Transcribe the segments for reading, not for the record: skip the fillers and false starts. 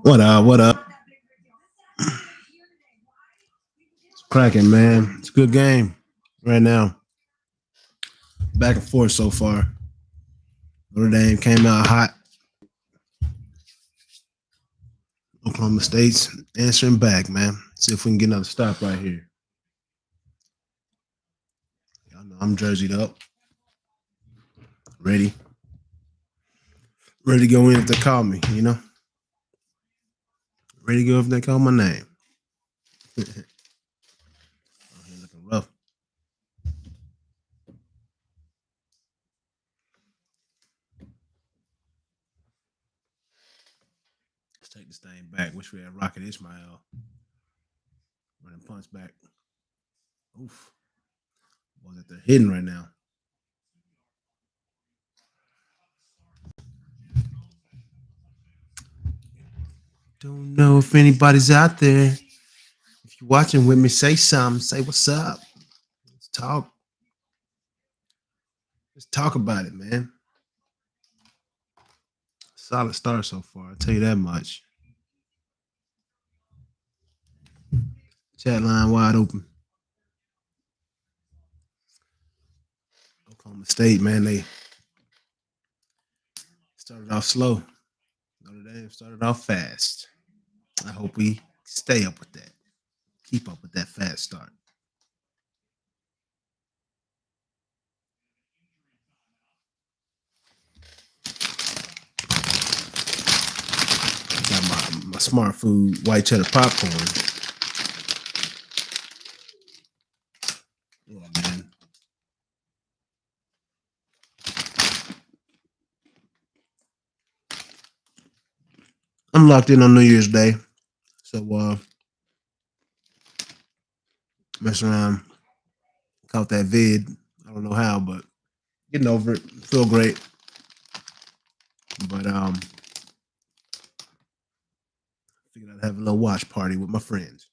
What up? What up? It's cracking, man. It's a good game right now. Back and forth so far. Notre Dame came out hot. Oklahoma State's answering back, man. See if we can get another stop right here. Y'all know I'm jerseyed up. Ready. Ready to go in if they call me, you know? Ready to go if they call my name. Looking rough. Let's take this thing back. Wish we had Rocket Ishmael. Running punts back. Oof. Boys that they're hitting right now. Don't know if anybody's out there. If you're watching with me, say something. Say what's up. Let's talk. Let's talk about it, man. Solid start so far. I'll tell you that much. Chat line wide open. Oklahoma State, man, they started off slow. Notre Dame started off fast. I hope we stay up with that. Keep up with that fast start. Got my smart food white cheddar popcorn. Yeah, man. I'm locked in on New Year's Day. So mess around, caught that vid. I don't know how, but getting over it. Feel great. But figured I'd have a little watch party with my friends.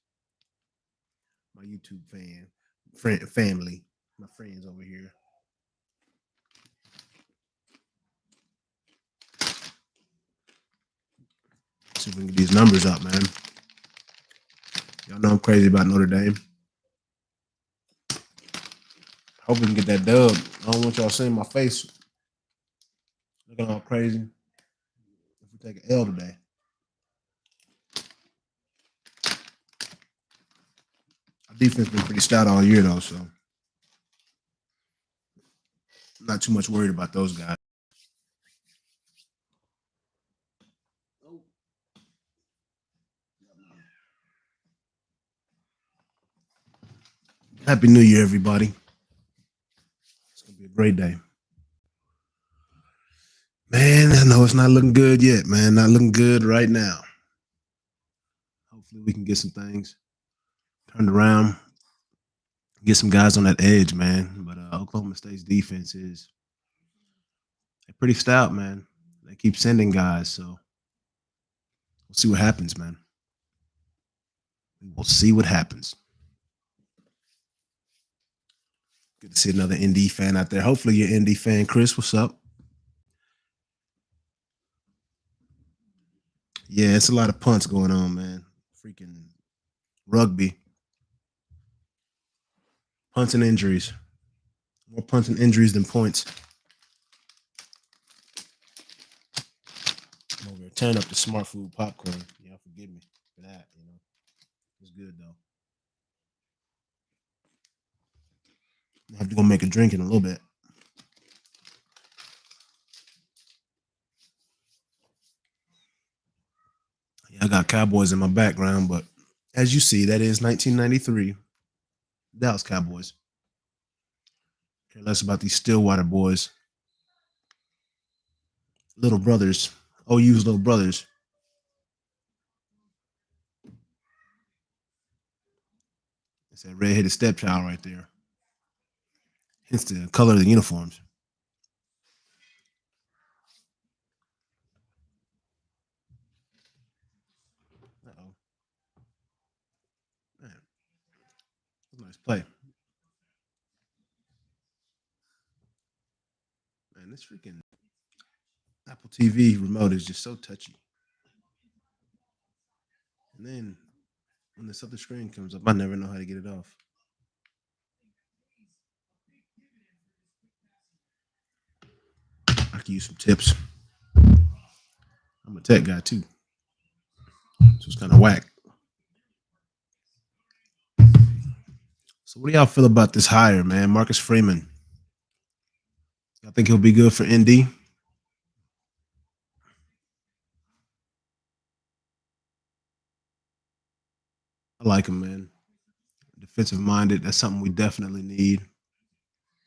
My YouTube family, my friends over here. See if we can get these numbers up, man. Y'all know I'm crazy about Notre Dame. Hope we can get that dub. I don't want y'all seeing my face looking all crazy if we take an L today. Our defense been pretty stout all year, though, so I'm not too much worried about those guys. Happy New Year, everybody. It's going to be a great day. Man, I know it's not looking good yet, man. Not looking good right now. Hopefully we can get some things turned around, get some guys on that edge, man. But Oklahoma State's defense is pretty stout, man. They keep sending guys, so we'll see what happens, man. We will see what happens. Good to see another ND fan out there. Hopefully you're an ND fan. Chris, what's up? Yeah, it's a lot of punts going on, man. Freaking rugby. Punts and injuries. More punts and injuries than points. I'm over here tearing up the smart food popcorn. Y'all forgive me for that, you know. It's good, though. I have to go make a drink in a little bit. Yeah, I got Cowboys in my background, but as you see, that is 1993 Dallas Cowboys. Care less about these Stillwater boys. Little brothers. OU's little brothers. It's that red-headed stepchild right there. Hence the color of the uniforms. Uh-oh. Man, that's a nice play. Man, this freaking Apple TV remote is just so touchy. And then when this other screen comes up, I never know how to get it off. I can use some tips. I'm a tech guy too, so it's kind of whack. So, what do y'all feel about this hire, man? Marcus Freeman. I think he'll be good for ND. I like him, man. Defensive minded. That's something we definitely need,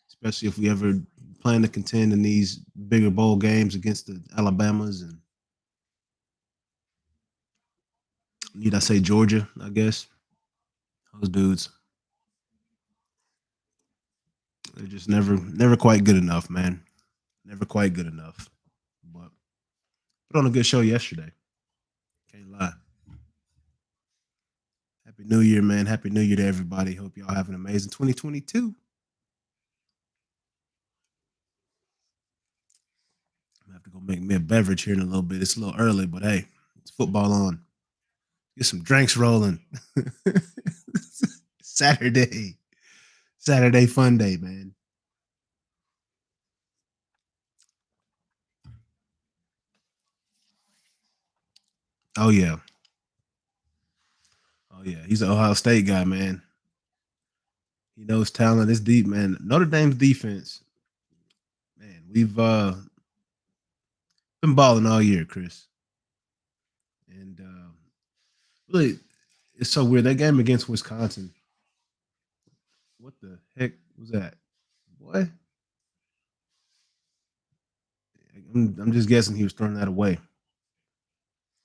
especially if we ever plan to contend in these bigger bowl games against the Alabamas and need I say Georgia, I guess. Those dudes, they're just never quite good enough, man. Never quite good enough. But put on a good show yesterday. Can't lie. Happy New Year, man. Happy New Year to everybody. Hope y'all have an amazing 2022. I have to go make me a beverage here in a little bit. It's a little early, but hey, it's football on. Get some drinks rolling. Saturday. Saturday fun day, man. Oh yeah. Oh yeah. He's an Ohio State guy, man. He knows talent. It's deep, man. Notre Dame's defense, man. We've been balling all year, Chris. And really, it's so weird. That game against Wisconsin. What the heck was that? Boy, I'm just guessing he was throwing that away.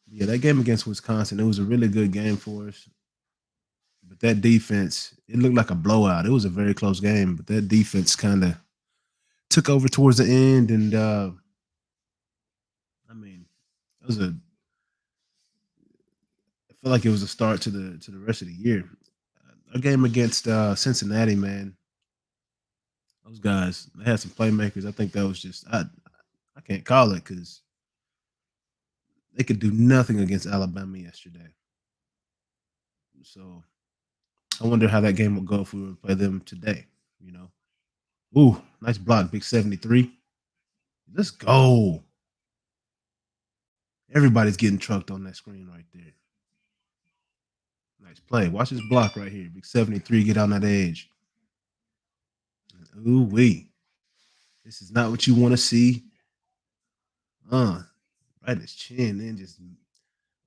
Yeah, that game against Wisconsin, it was a really good game for us. But that defense, it looked like a blowout. It was a very close game, but that defense kind of took over towards the end. And I mean, it was a. I feel like it was a start to the rest of the year. A game against Cincinnati, man. Those guys, they had some playmakers. I think that was just I can't call it because they could do nothing against Alabama yesterday. So I wonder how that game would go if we were to play them today. You know, ooh, nice block, big 73. Let's go. Everybody's getting trucked on that screen right there. Nice play. Watch this block right here. Big 73, get on that edge. Ooh, wee. This is not what you want to see. Uh, right in his chin, then just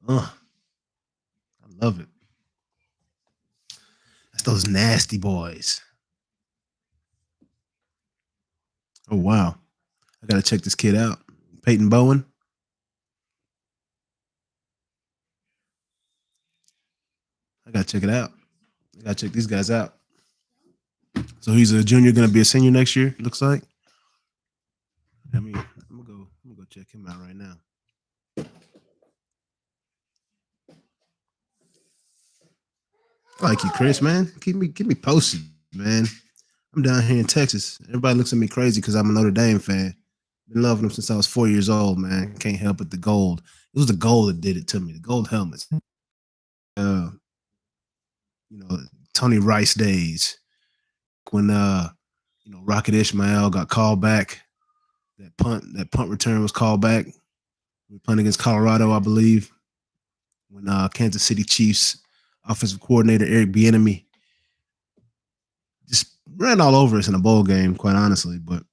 I love it. That's those nasty boys. Oh wow. I gotta check this kid out. Peyton Bowen. I gotta check it out. I gotta check these guys out. So he's a junior, gonna be a senior next year. Looks like. I mean, I'm gonna go check him out right now. I like you, Chris, man. Keep me posted, man. I'm down here in Texas. Everybody looks at me crazy because I'm a Notre Dame fan. Been loving them since I was 4 years old, man. Can't help it. The gold. It was the gold that did it to me. The gold helmets. Uh, you know, Tony Rice days when Rocket Ishmael got called back. That punt return was called back. We were playing against Colorado, I believe, when Kansas City Chiefs offensive coordinator Eric Bieniemy just ran all over us in a bowl game, quite honestly. But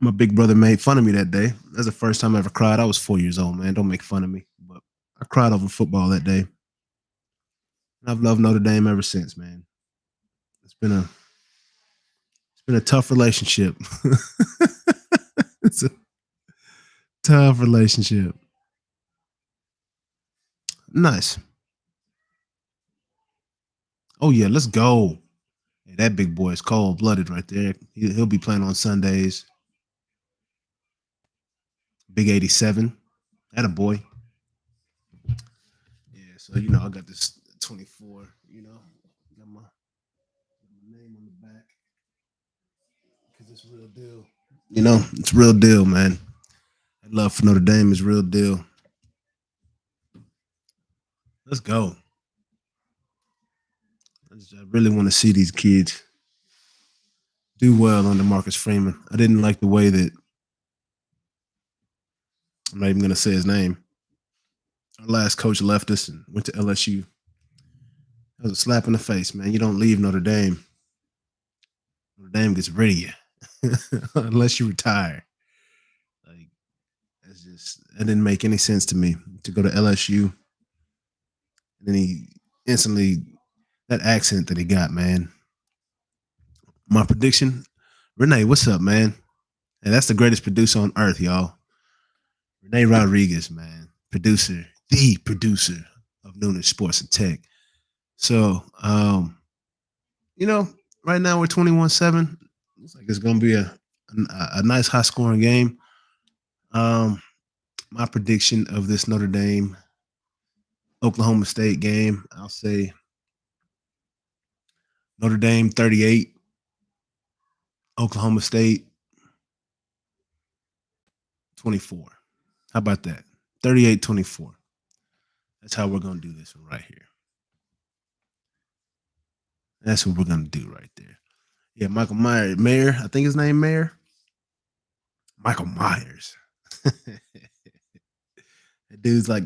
my big brother made fun of me that day. That's the first time I ever cried. I was 4 years old, man. Don't make fun of me. But I cried over football that day. And I've loved Notre Dame ever since, man. It's been a it's been a tough relationship. It's a tough relationship. Nice. Oh yeah, let's go. Hey, that big boy is cold blooded right there. He'll be playing on Sundays. Big 87. That a boy. Yeah, so I got this 24. Got my name on the back because it's real deal. It's real deal, man. That love for Notre Dame is real deal. Let's go. I really want to see these kids do well under Marcus Freeman. I didn't like the way that I'm not even going to say his name. Our last coach left us and went to LSU. That was a slap in the face, man. You don't leave Notre Dame. Notre Dame gets rid of you unless you retire. Like it's just that didn't make any sense to me to go to LSU. And then he instantly that accent that he got, man. My prediction, Renee, what's up, man? And that's the greatest producer on earth, y'all. Renee Rodriguez, man, producer, the producer of Noonan Sports and Tech. So, you know, right now we're 21-7. Looks like it's going to be a nice high scoring game. Um, my prediction of this Notre Dame Oklahoma State game, I'll say Notre Dame 38, Oklahoma State 24. How about that? 38-24. That's how we're going to do this one right here. That's what we're going to do right there. Yeah, Michael Myers, Mayer, I think his name Mayer. Michael Myers. That dude's like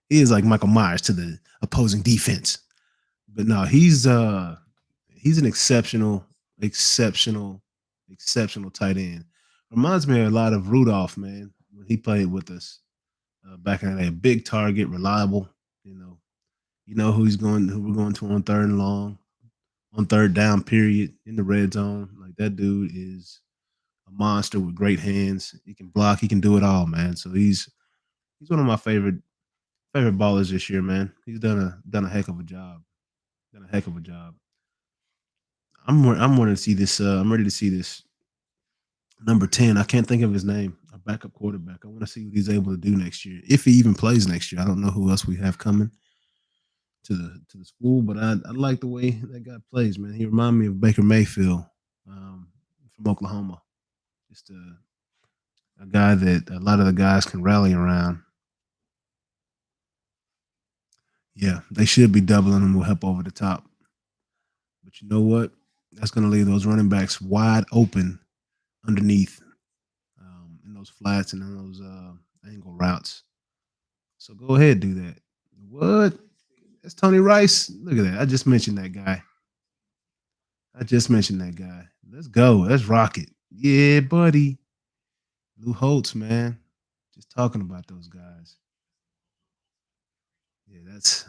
he is like Michael Myers to the opposing defense. But no, he's an exceptional tight end. Reminds me a lot of Rudolph, man, when he played with us back in the day. Big target, reliable. You know who we're going to on third and long, on third down period in the red zone. Like that dude is a monster with great hands. He can block. He can do it all, man. So he's one of my favorite ballers this year, man. He's done a heck of a job. Done a heck of a job. I'm ready to see this. I'm ready to see this number 10. I can't think of his name. A backup quarterback. I want to see what he's able to do next year, if he even plays next year. I don't know who else we have coming to the school, but I like the way that guy plays, man. He reminded me of Baker Mayfield from Oklahoma. Just a guy that a lot of the guys can rally around. Yeah, they should be doubling him with help over the top. But you know what? That's going to leave those running backs wide open underneath in those flats and in those angle routes. So go ahead, do that. What? That's Tony Rice. Look at that. I just mentioned that guy. Let's go. Let's rock it. Yeah, buddy. Lou Holtz, man. Just talking about those guys. Yeah, that's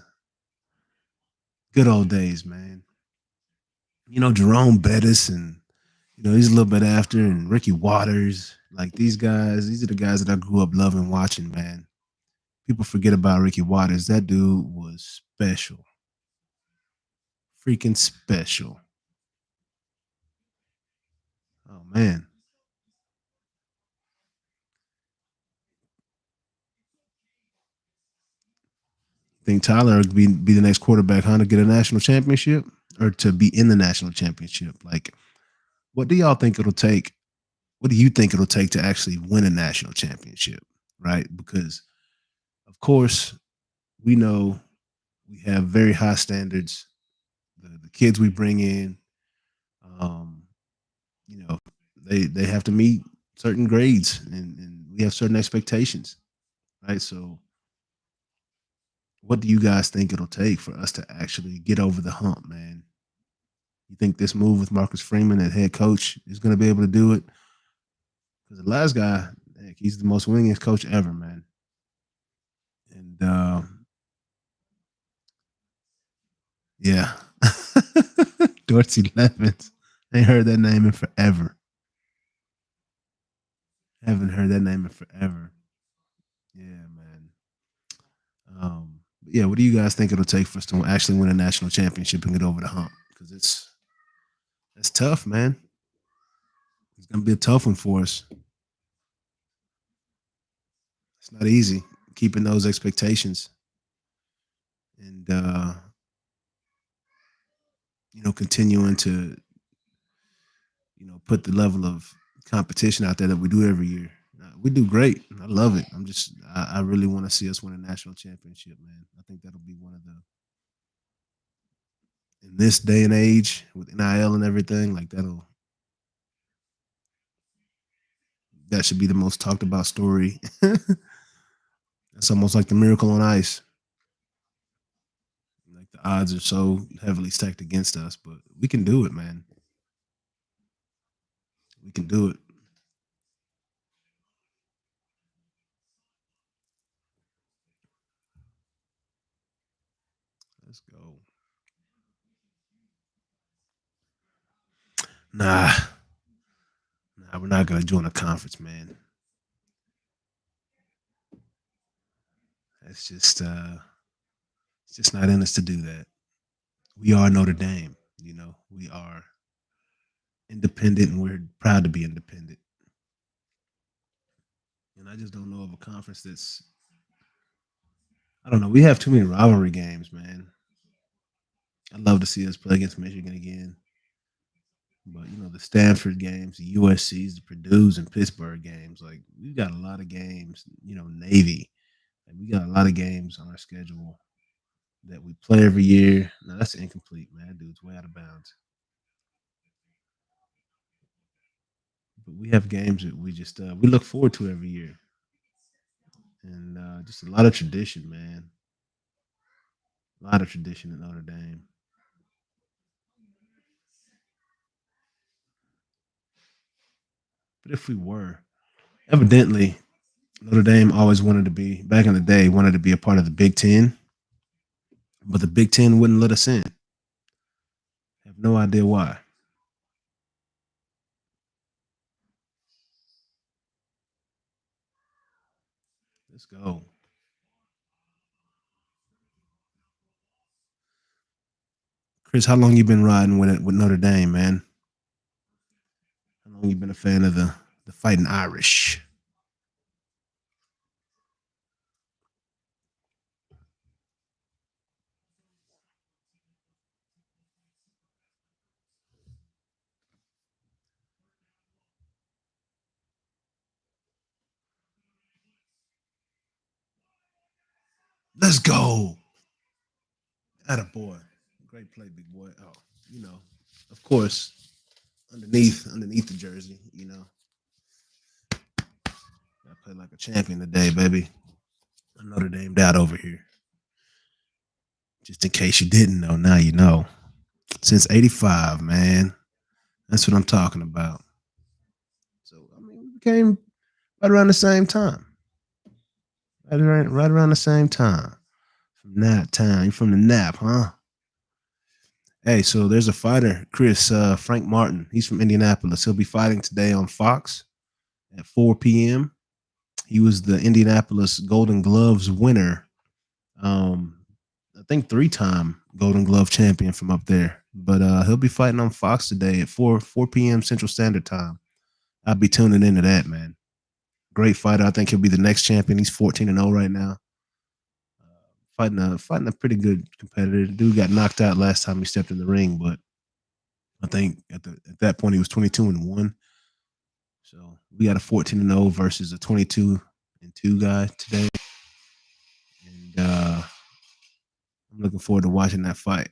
good old days, man. Jerome Bettis and he's a little bit after and Ricky Waters. Like these guys, these are the guys that I grew up loving watching, man. People forget about Ricky Waters. That dude was special. Freaking special. Oh man. Think Tyler would be the next quarterback, huh? To get a national championship or to be in the national championship. Like, what do y'all think it'll take? What do you think it'll take to actually win a national championship? Right? Because of course we know we have very high standards. The kids we bring in, um, you know, they have to meet certain grades and we have certain expectations, right? So what do you guys think it'll take for us to actually get over the hump, man? You think this move with Marcus Freeman at head coach is going to be able to do it? Because the last guy, heck, he's the most winningest coach ever, man. And yeah, Dorsey Levens. I ain't heard that name in forever. Haven't heard that name in forever. Yeah, man. Yeah, what do you guys think it'll take for us to actually win a national championship and get over the hump? Because it's tough, man. It's gonna be a tough one for us. It's not easy keeping those expectations and continuing to put the level of competition out there that we do every year. We do great. I love it. I really want to see us win a national championship, man. I think that'll be one of the in this day and age with NIL and everything, like that should be the most talked about story. It's almost like the miracle on ice. Like the odds are so heavily stacked against us, but we can do it, man. We can do it. Let's go. Nah, nah, we're not gonna join a conference, man. That's it's just not in us to do that. We are Notre Dame, we are independent and we're proud to be independent. And I just don't know of a conference that's I don't know. We have too many rivalry games, man. I'd love to see us play against Michigan again. But the Stanford games, the USC's, the Purdue's, and Pittsburgh games, like we've got a lot of games. Navy, like we got a lot of games on our schedule that we play every year. No, that's incomplete, man. That dude's way out of bounds. But we have games that we look forward to every year, and just a lot of tradition, man. A lot of tradition at Notre Dame. But if we were, evidently, Notre Dame always wanted to be back in the day wanted to be a part of the Big Ten, but the Big Ten wouldn't let us in. I have no idea why. Let's go, Chris. How long you been riding with it with Notre Dame, man? How long you been a fan of the Fighting Irish? Let's go. At a boy. Great play, big boy. Oh, you know, of course, underneath the jersey, I play like a champion today, baby. Notre Dame out over here. Just in case you didn't know, now you know. Since '85, man. That's what I'm talking about. So I mean, we became right around the same time. Right around the same time. From that time, you from the Nap, huh? Hey, so there's a fighter, Chris Frank Martin. He's from Indianapolis. He'll be fighting today on Fox at 4 p.m. He was the Indianapolis Golden Gloves winner. Um, I think three-time Golden Glove champion from up there. But he'll be fighting on Fox today at 4 p.m. Central Standard Time. I'll be tuning into that, man. Great fighter. I think he'll be the next champion. He's 14-0 right now. Fighting a pretty good competitor. The dude got knocked out last time he stepped in the ring, but I think at that point he was 22-1. So we got a 14-0 versus a 22-2 guy today, and I'm looking forward to watching that fight.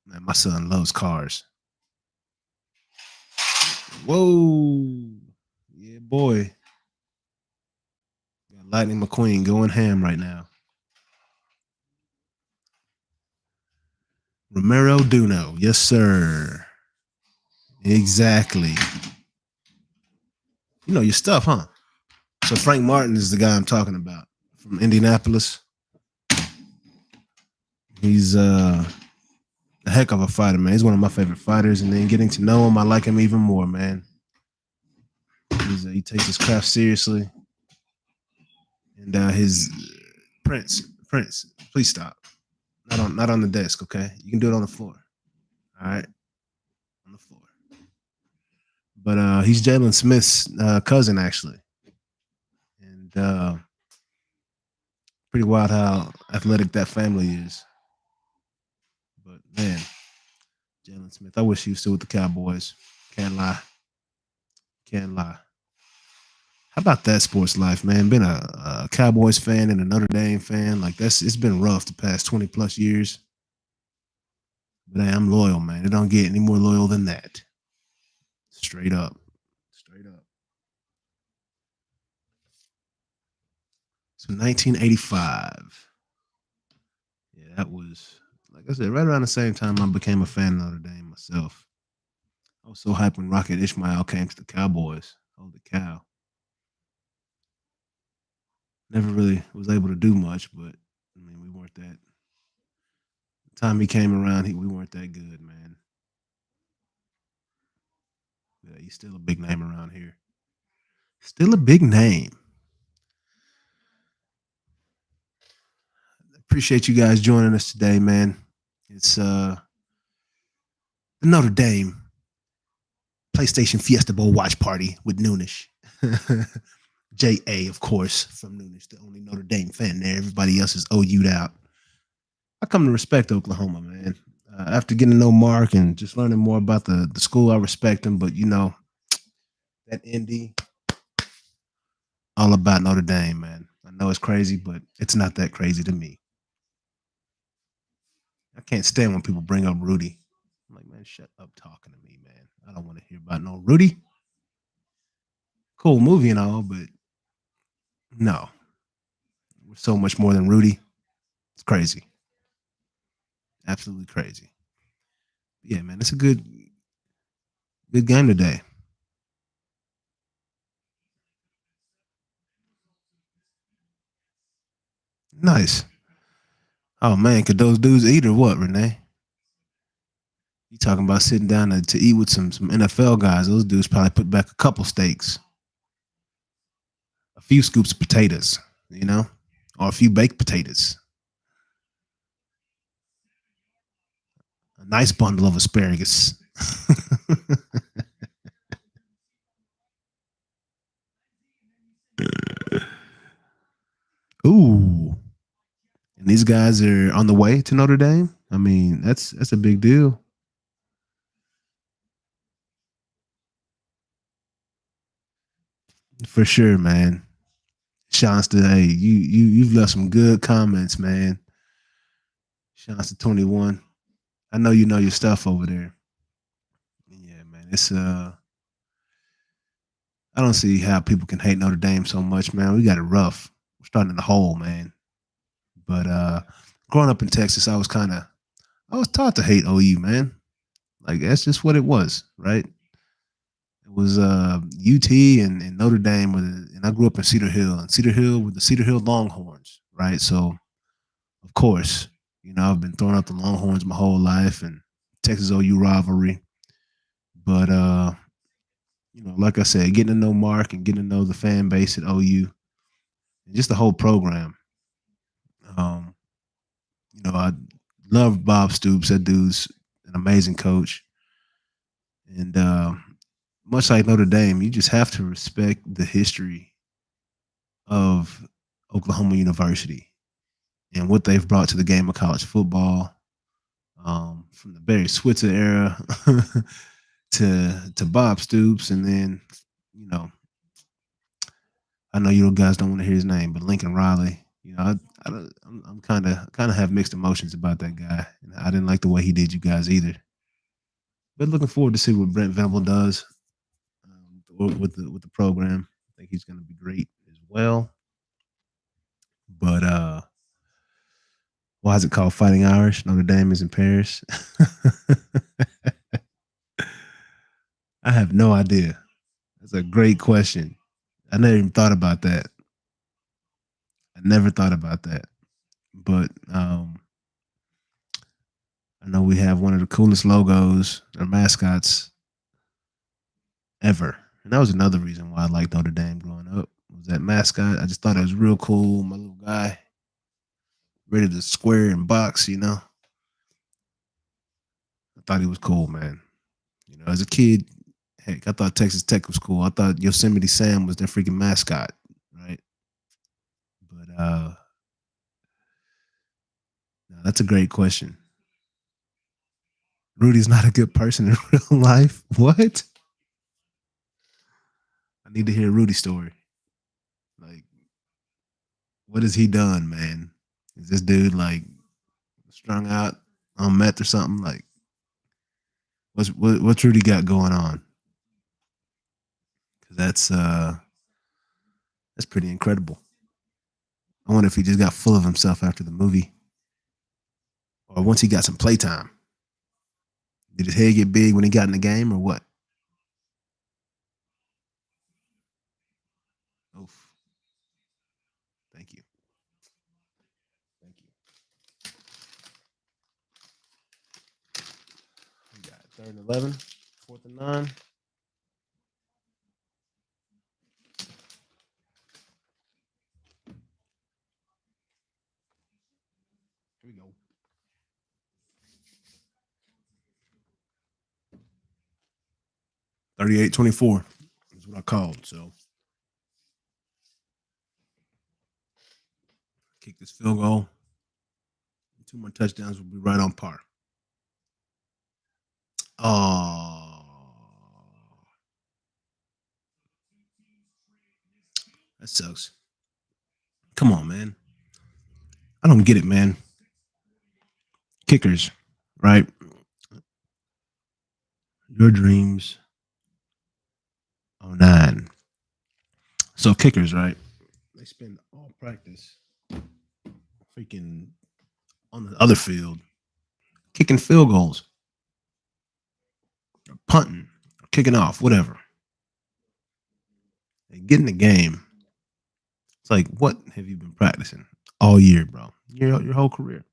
Man, my son loves cars. Whoa, yeah, boy. Got Lightning McQueen going ham right now. Romero Duno, yes sir. Exactly. You know your stuff, huh? So Frank Martin is the guy I'm talking about from Indianapolis. He's a heck of a fighter, man. He's one of my favorite fighters, and then getting to know him, I like him even more, man. He takes his craft seriously, and his Prince, please stop. Not on the desk, okay? You can do it on the floor. All right, on the floor. But he's Jalen Smith's cousin, actually, and pretty wild how athletic that family is. But man, Jalen Smith, I wish he was still with the Cowboys. Can't lie, can't lie. How about that sports life, man? Been a Cowboys fan and a Notre Dame fan. Like it's been rough the past 20 plus years. But hey, I'm loyal, man. It don't get any more loyal than that. Straight up. Straight up. So 1985. Yeah, that was like I said, right around the same time I became a fan of Notre Dame myself. I was so hyped when Rocket Ishmael came to the Cowboys. Holy cow. Never really was able to do much, but I mean we weren't that time he came around, we weren't that good, man. Yeah, he's still a big name around here. Still a big name. Appreciate you guys joining us today, man. It's the Notre Dame PlayStation Fiesta Bowl watch party with Noonish. JA, of course, from Noonish, the only Notre Dame fan there. Everybody else is OU'd out. I come to respect Oklahoma, man. After getting to know Mark and just learning more about the school, I respect him. But that Indy, all about Notre Dame, man. I know it's crazy, but it's not that crazy to me. I can't stand when people bring up Rudy. I'm like, man, shut up talking to me, man. I don't want to hear about no Rudy. Cool movie and all, but no, we're so much more than Rudy. It's crazy, absolutely crazy. Yeah, man, it's a good game today. Nice. Oh man, could those dudes eat or what, Renee? You talking about sitting down to eat with some NFL guys? Those dudes probably put back a couple steaks, a few scoops of potatoes, or a few baked potatoes, a nice bundle of asparagus. Ooh, and these guys are on the way to Notre Dame. I mean, that's a big deal for sure, man. Shouts to hey, you've left some good comments, man. Shouts to 21. I know your stuff over there. Yeah, man. I don't see how people can hate Notre Dame so much, man. We got it rough. We're starting in the hole, man. But growing up in Texas, I was taught to hate OU, man. Like that's just what it was, right? It was UT and Notre Dame, and I grew up in Cedar Hill, and Cedar Hill with the Cedar Hill Longhorns, right? So of course, I've been throwing out the Longhorns my whole life, and Texas OU rivalry. But like I said, getting to know Mark and getting to know the fan base at OU, and just the whole program. Um, I love Bob Stoops. That dude's an amazing coach, and much like Notre Dame, you just have to respect the history of Oklahoma University and what they've brought to the game of college football, from the Barry Switzer era to Bob Stoops, and then you know I know you guys don't want to hear his name, but Lincoln Riley. I'm kind of have mixed emotions about that guy. And I didn't like the way he did you guys either. But looking forward to see what Brent Venable does with the program. I think he's going to be great as well. But why is it called Fighting Irish? Notre Dame is in Paris. I have no idea. That's a great question. I never even thought about that. I never thought about that. But I know we have one of the coolest logos or mascots ever. And that was another reason why I liked Notre Dame growing up. Was that mascot? I just thought it was real cool. My little guy, ready to square and box. I thought he was cool, man. As a kid, heck, I thought Texas Tech was cool. I thought Yosemite Sam was their freaking mascot, right? But no, that's a great question. Rudy's not a good person in real life. What? I need to hear Rudy's story. Like, what has he done, man? Is this dude like strung out on meth or something? Like, what's Rudy got going on? Because that's pretty incredible. I wonder if he just got full of himself after the movie, or once he got some playtime. Did his head get big when he got in the game, or what? Oof. Thank you. Thank you. We got third and 11, fourth and 9. Here we go. 38-24 is what I called. So kick this field goal. 2 more touchdowns will be right on par. Oh, that sucks. Come on, man. I don't get it, man. Kickers, right? Your dreams. Oh, 9. So kickers, right? They spend all practice freaking on the other field kicking field goals, or punting, or kicking off, whatever. They get in the game. It's like, what have you been practicing all year, bro? Your whole career.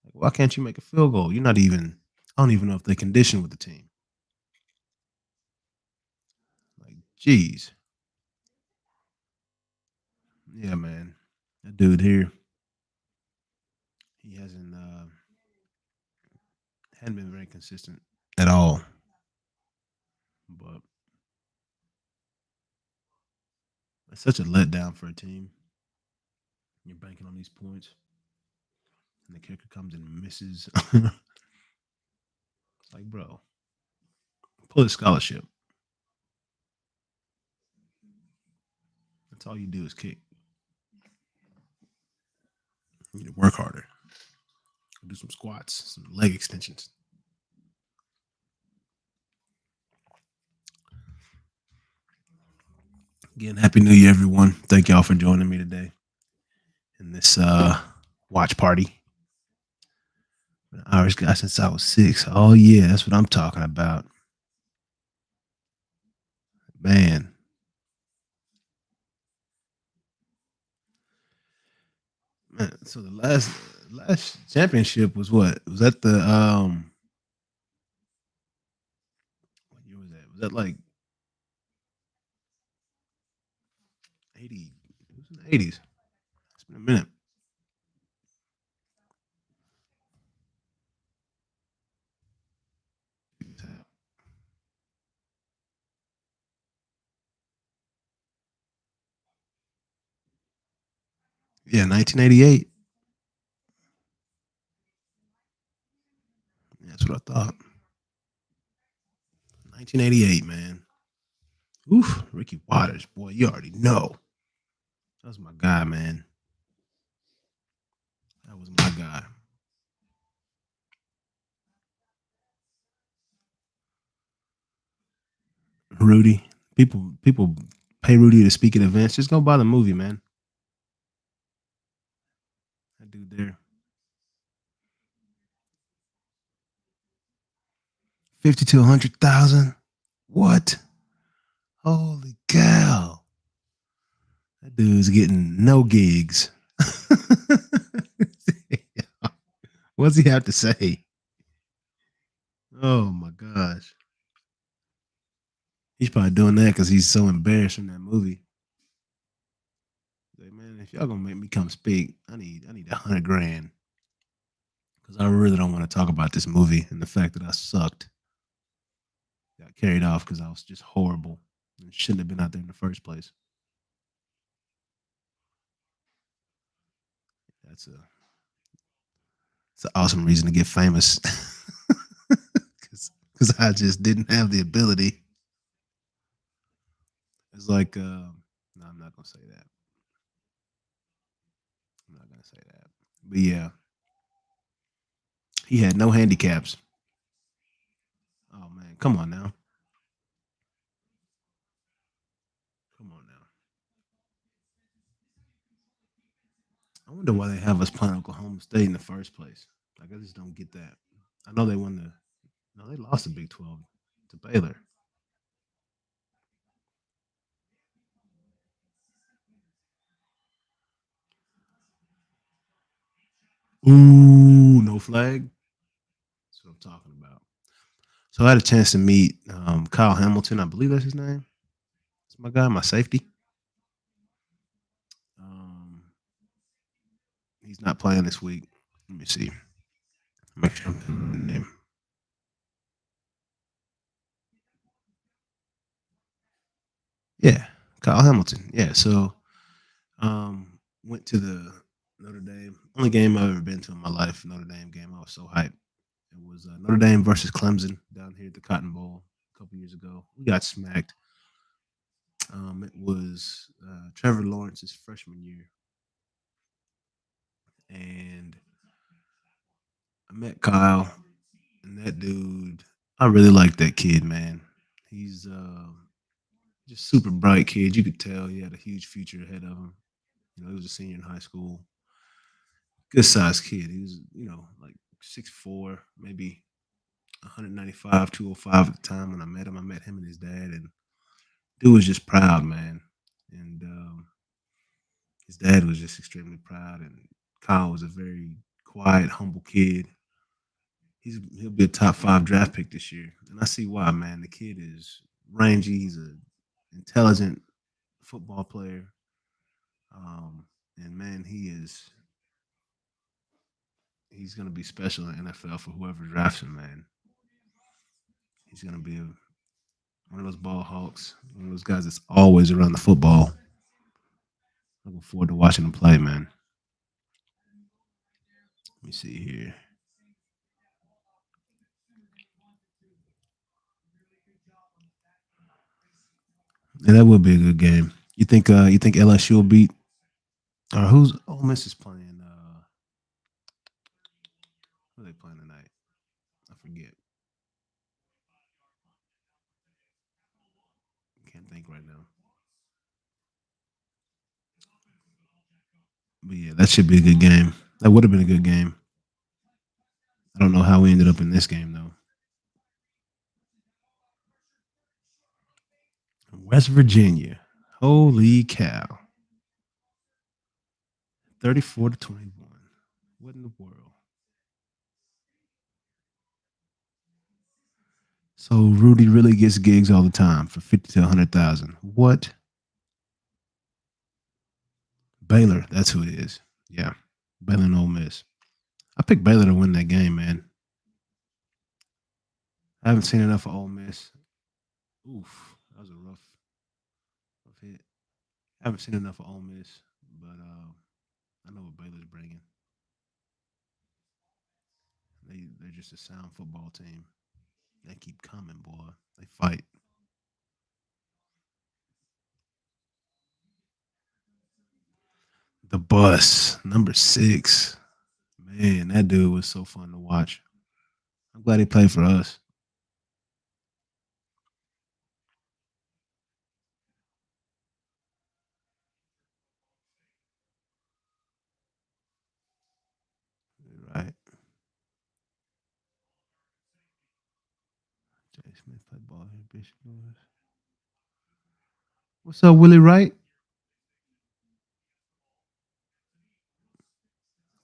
Like, why can't you make a field goal? You're not even. I don't even know if they condition with the team. Like, geez, yeah, man. That dude here, he hasn't hadn't been very consistent at all. But it's such a letdown for a team. You're banking on these points, and the kicker comes and misses. It's like, bro, pull a scholarship. That's all you do is kick. You need to work harder. Do some squats, some leg extensions. Again, happy New Year, everyone. Thank y'all for joining me today in this watch party. Irish guy since I was 6. Oh yeah, that's what I'm talking about. Man. Man, so the last championship was what? Was that the what year was that? Was that like 80? It was in the 80s. It's been a minute. Yeah, 1988. That's what I thought. 1988, man. Oof, Ricky Waters, boy, you already know. That was my guy, man. That was my guy. Rudy. People pay Rudy to speak at events. Just go buy the movie, man. That dude there. 50 to 100,000. What? Holy cow. That dude's getting no gigs. What's he have to say? Oh my gosh. He's probably doing that because he's so embarrassed from that movie. Like, man, if y'all gonna make me come speak, I need 100 grand. Because I really don't want to talk about this movie and the fact that I sucked. Got carried off because I was just horrible and shouldn't have been out there in the first place. That's a it's an awesome reason to get famous. Because I just didn't have the ability. It's like No, I'm not gonna say that. I'm not gonna say that. But yeah, he had no handicaps. Oh man, come on now. Come on now. I wonder why they have us playing Oklahoma State in the first place. Like I just don't get that. I know they won the no, they lost the Big 12 to Baylor. Ooh, no flag. That's what I'm talking about. So I had a chance to meet Kyle Hamilton. I believe that's his name. It's my guy, my safety. Um, he's not playing this week. Let me see. Make sure I'm telling the name. Yeah, Kyle Hamilton. Yeah. So went to the Notre Dame only game I've ever been to in my life. Notre Dame game. I was so hyped. It was Notre Dame versus Clemson down here at the Cotton Bowl a couple years ago. We got smacked. It was Trevor Lawrence's freshman year, and I met Kyle, and that dude. I really like that kid, man. He's just super bright kid. You could tell he had a huge future ahead of him. He was a senior in high school. Good sized kid. He was, like 6'4", maybe 195, 205 at the time when I met him. I met him and his dad, and dude was just proud, man. And his dad was just extremely proud. And Kyle was a very quiet, humble kid. He'll be a top 5 draft pick this year, and I see why, man. The kid is rangy. He's a intelligent football player, and man, he's gonna be special in the NFL for whoever drafts him, man. He's gonna be one of those ball hawks, one of those guys that's always around the football. Looking forward to watching him play, man. Let me see here. Yeah, that would be a good game. You think LSU will beat or who's Ole Miss is playing? Who are they playing tonight? I forget. Can't think right now. But yeah, that should be a good game. That would have been a good game. I don't know how we ended up in this game though. West Virginia. Holy cow. 34 to 21. What in the world? So Rudy really gets gigs all the time for 50 to 100,000. What? Baylor, that's who it is. Yeah. Baylor and Ole Miss. I picked Baylor to win that game, man. I haven't seen enough of Ole Miss. Oof. That was a rough hit. I haven't seen enough of Ole Miss, but I know what Baylor's bringing. They're just a sound football team. They keep coming, boy. They fight. The bus, number 6. Man, that dude was so fun to watch. I'm glad he played for us. Right. Jay Smith played ball here, Bishop Lewis. What's up, Willie Wright?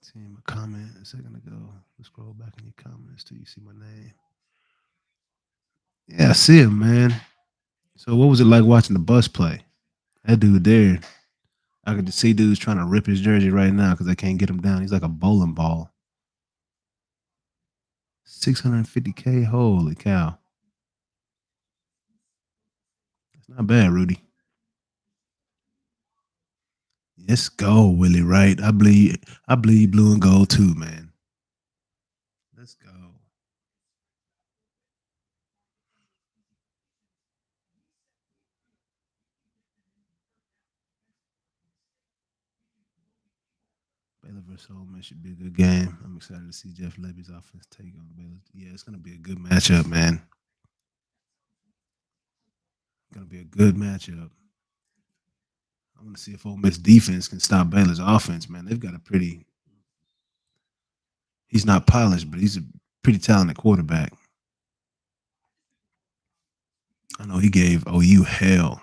Seeing a comment a second ago. Let's scroll back in your comments till you see my name. Yeah, I see him, man. So what was it like watching the bus play? That dude there, I could just see dudes trying to rip his jersey right now because they can't get him down. He's like a bowling ball. 650K. Holy cow. That's not bad, Rudy. Let's go, Willie Wright. I bleed blue and gold too, man. Let's go. versus Ole Miss should be a good game. I'm excited to see Jeff Levy's offense take on Baylor. Yeah, it's gonna be a good matchup, man. Gonna be a good matchup. I want to see if Ole Miss defense can stop Baylor's offense, man. They've got a pretty. He's not polished, but he's a pretty talented quarterback. I know he gave OU hell.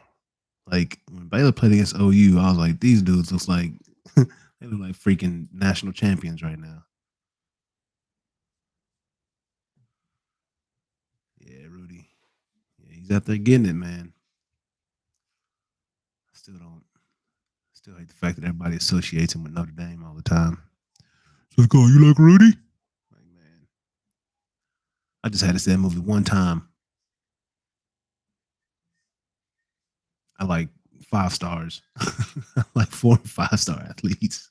Like when Baylor played against OU, I was like, these dudes looks like they look like freaking national champions right now. Yeah, Rudy. Yeah, he's out there getting it, man. Still don't. Still hate the fact that everybody associates him with Notre Dame all the time. So like, oh, you like Rudy? Like, man, I just had to see that movie one time. I like 5 stars. I like 4 and 5 star athletes.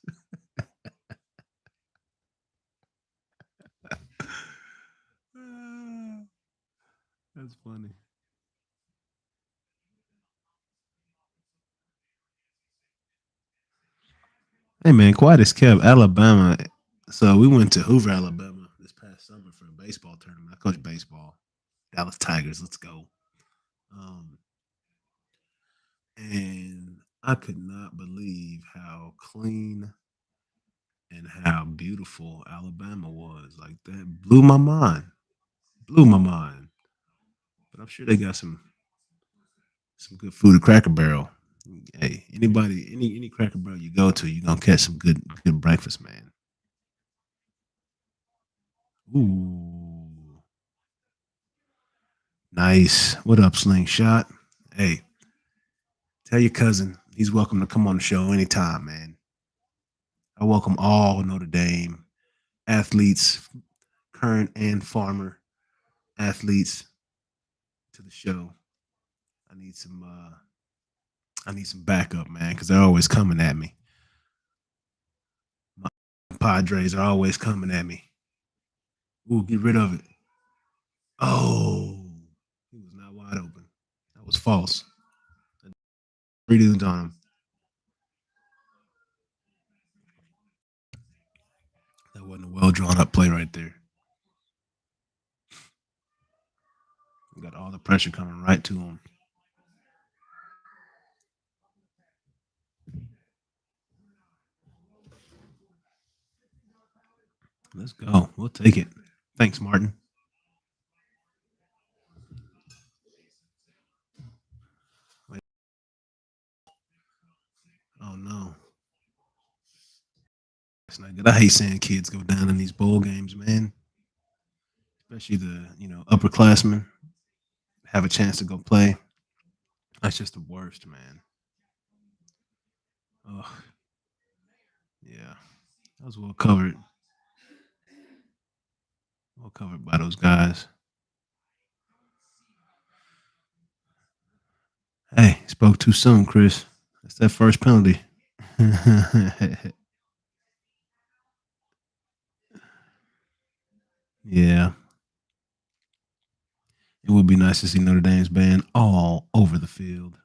That's funny. Hey man, quiet as kept. Alabama. So we went to Hoover, Alabama this past summer for a baseball tournament. I coach baseball. Dallas Tigers. Let's go. Um, and I could not believe how clean and how beautiful Alabama was. Like that blew my mind. Blew my mind. But I'm sure they got some good food at Cracker Barrel. Hey, any Cracker Barrel you go to, you're gonna catch some good breakfast, man. Ooh, nice. What up, Slingshot? Hey, tell your cousin he's welcome to come on the show anytime, man. I welcome all Notre Dame athletes, current and former athletes, to the show. I need some I need some backup, man, because they're always coming at me. My Padres are always coming at me. Ooh, get rid of it. Oh, he was not wide open. That was false. 3 dudes on him. That wasn't a well drawn up play right there. We got all the pressure coming right to him. Let's go. We'll take it. Thanks, Martin. Wait, oh no, it's not good. I hate seeing kids go down in these bowl games, man. Especially the upperclassmen have a chance to go play. That's just the worst, man. Oh yeah, that was well covered by those guys. Hey, spoke too soon, Chris. That's that first penalty. Yeah, it would be nice to see Notre Dame's band all over the field.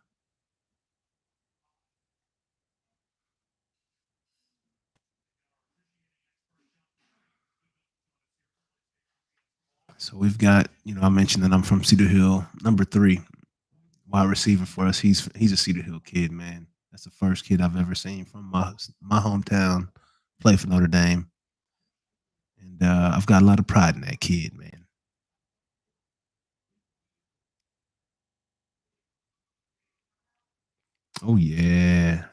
So we've got, I mentioned that I'm from Cedar Hill, number 3 wide receiver for us. He's a Cedar Hill kid, man. That's the first kid I've ever seen from my hometown play for Notre Dame, and I've got a lot of pride in that kid, man. Oh yeah,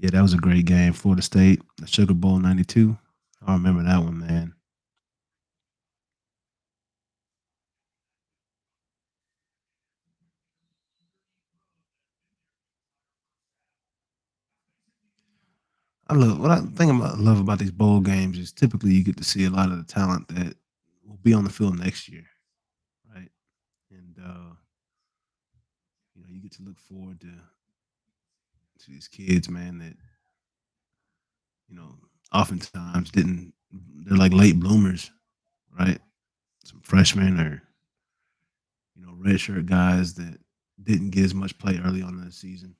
yeah, that was a great game. Florida State, the Sugar Bowl '92. I remember that one, man. I love what I think about love about these bowl games is typically you get to see a lot of the talent that will be on the field next year, right? And you get to look forward to these kids, man, that oftentimes didn't. They're like late bloomers, right? Some freshmen or redshirt guys that didn't get as much play early on in the season.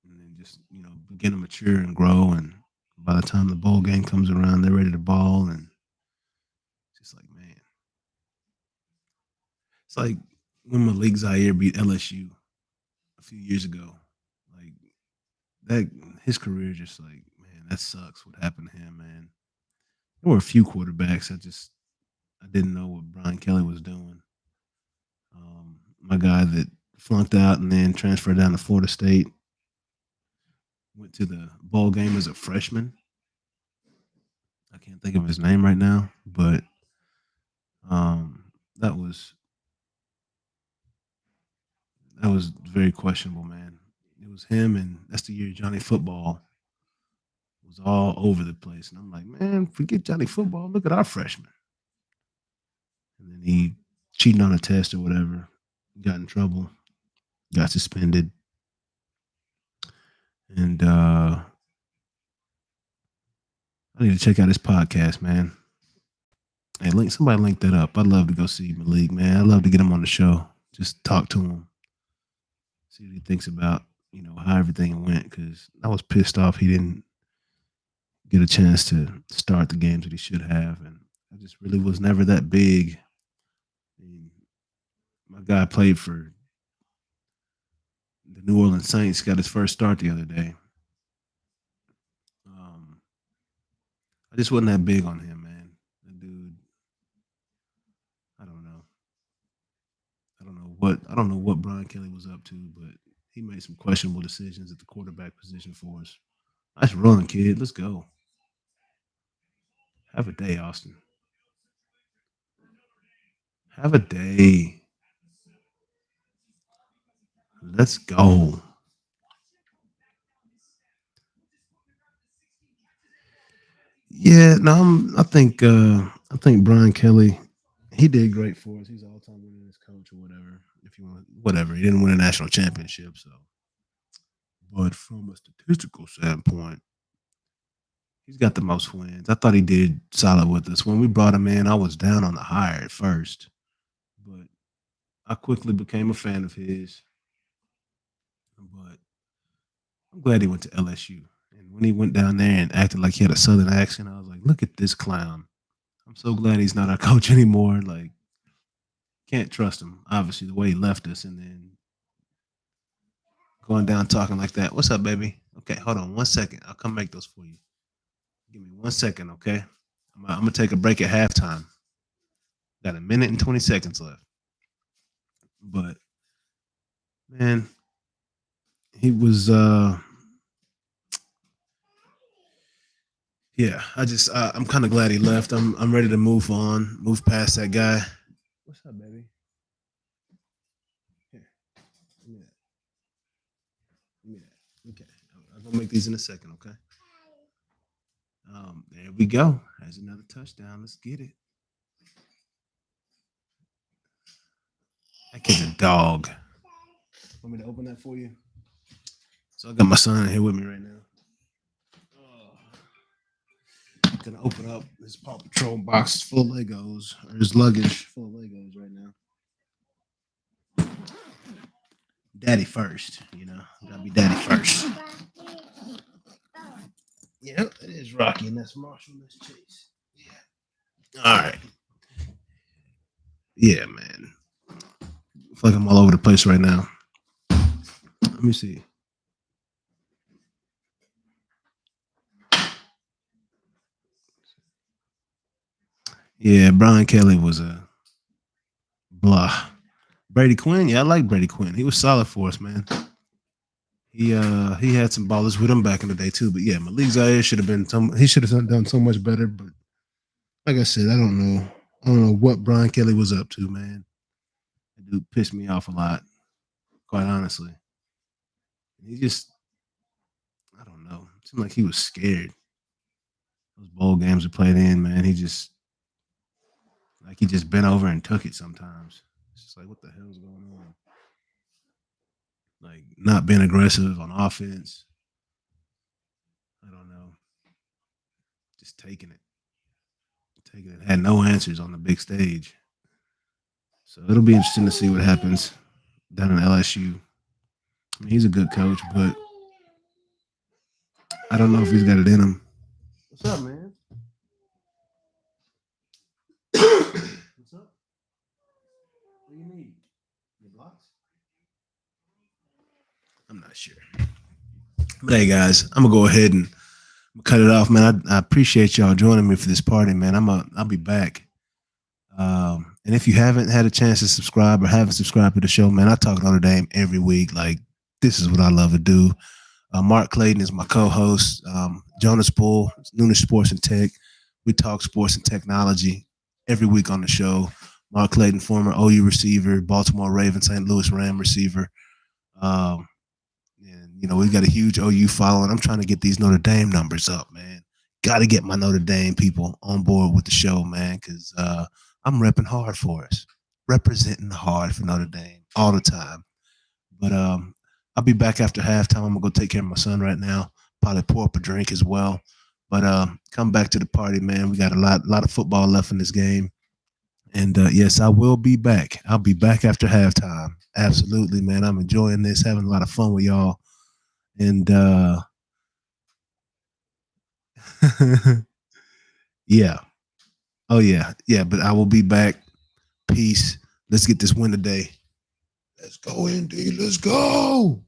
and then just begin to mature and grow. And by the time the bowl game comes around, they're ready to ball. And it's just like, man, it's like when Malik Zaire beat LSU a few years ago. Like that, his career just like, man, that sucks. What happened to him, man? There were a few quarterbacks I didn't know what Brian Kelly was doing. My guy that flunked out and then transferred down to Florida State went to the bowl game as a freshman. I can't think of his name right now, but that was very questionable, man. It was him, and that's the year Johnny Football was all over the place, and I'm like, man, forget Johnny Football. Look at our freshman. And then he cheating on a test or whatever, got in trouble, got suspended, and I need to check out his podcast, man. Hey, somebody link that up. I'd love to go see Malik, man. I'd love to get him on the show. Just talk to him, see what he thinks about how everything went. Because I was pissed off he didn't get a chance to start the games that he should have, and I just really was never that big. I mean, my guy played for the New Orleans Saints. Got his first start the other day. Um, I just wasn't that big on him, man. That dude, I don't know. I don't know what Brian Kelly was up to, but he made some questionable decisions at the quarterback position for us. Nice run, kid. Let's go. Have a day, Austin. Have a day. Let's go. Yeah, no, I think Brian Kelly, he did great for us. He's all time winningest coach or whatever. If you want whatever. He didn't win a national championship, so but from a statistical standpoint, he's got the most wins. I thought he did solid with us. When we brought him in, I was down on the hire at first, but I quickly became a fan of his. But I'm glad he went to LSU. And when he went down there and acted like he had a southern accent, I was like, look at this clown. I'm so glad he's not our coach anymore. Like, can't trust him. Obviously, the way he left us and then going down talking like that. What's up, baby? Okay, hold on 1 second. I'll come make those for you. Give me 1 second, okay? I'm gonna take a break at halftime. Got a minute and 20 seconds left. But man, he was yeah, I'm kind of glad he left. I'm ready to move on, move past that guy. What's up, baby? Here, give me that. Give me that. Okay, I'm gonna make these in a second. Okay. There we go. Has another touchdown. Let's get it. That kid's a dog. Want me to open that for you? So I got my son in here with me right now. Gonna open up his Paw Patrol box full of Legos, or his luggage full of Legos right now. Daddy first, Gotta be daddy first. Yep, it is Rocky, and that's Marshall, and that's Chase. Yeah. All right. Yeah, man. I feel like I'm all over the place right now. Let me see. Yeah, Brian Kelly was a blah. Brady Quinn, yeah, I like Brady Quinn. He was solid for us, man. He had some ballers with him back in the day too. But yeah, Malik Zaire should have been he should have done so much better. But like I said, I don't know. I don't know what Brian Kelly was up to, man. That dude pissed me off a lot, quite honestly. He just I don't know. It seemed like he was scared. Those bowl games we played in, man, he just bent over and took it sometimes. It's just like what the hell is going on? Like not being aggressive on offense. I don't know. Just taking it. Taking it. Had no answers on the big stage. So it'll be interesting to see what happens down in LSU. I mean, he's a good coach, but I don't know if he's got it in him. What's up, man? What's up? What do you need? Your blocks? I'm not sure. But hey, guys, I'm gonna go ahead and cut it off, man. I appreciate y'all joining me for this party, man. I'll be back. And if you haven't had a chance to subscribe or haven't subscribed to the show, man, I talk Notre Dame every week. Like, this is what I love to do. Mark Clayton is my co-host. Jonas Bull, Nooner Sports and Tech. We talk sports and technology every week on the show. Mark Clayton, former OU receiver, Baltimore Ravens, St. Louis Ram receiver. Um, and, we've got a huge OU following. I'm trying to get these Notre Dame numbers up, man. Got to get my Notre Dame people on board with the show, man, because I'm repping hard for us, representing hard for Notre Dame all the time. But I'll be back after halftime. I'm going to go take care of my son right now, probably pour up a drink as well. But come back to the party, man. We got a lot of football left in this game. And yes, I will be back. I'll be back after halftime. Absolutely, man. I'm enjoying this, having a lot of fun with y'all. And yeah. Oh, yeah. Yeah, but I will be back. Peace. Let's get this win today. Let's go, Indy. Let's go.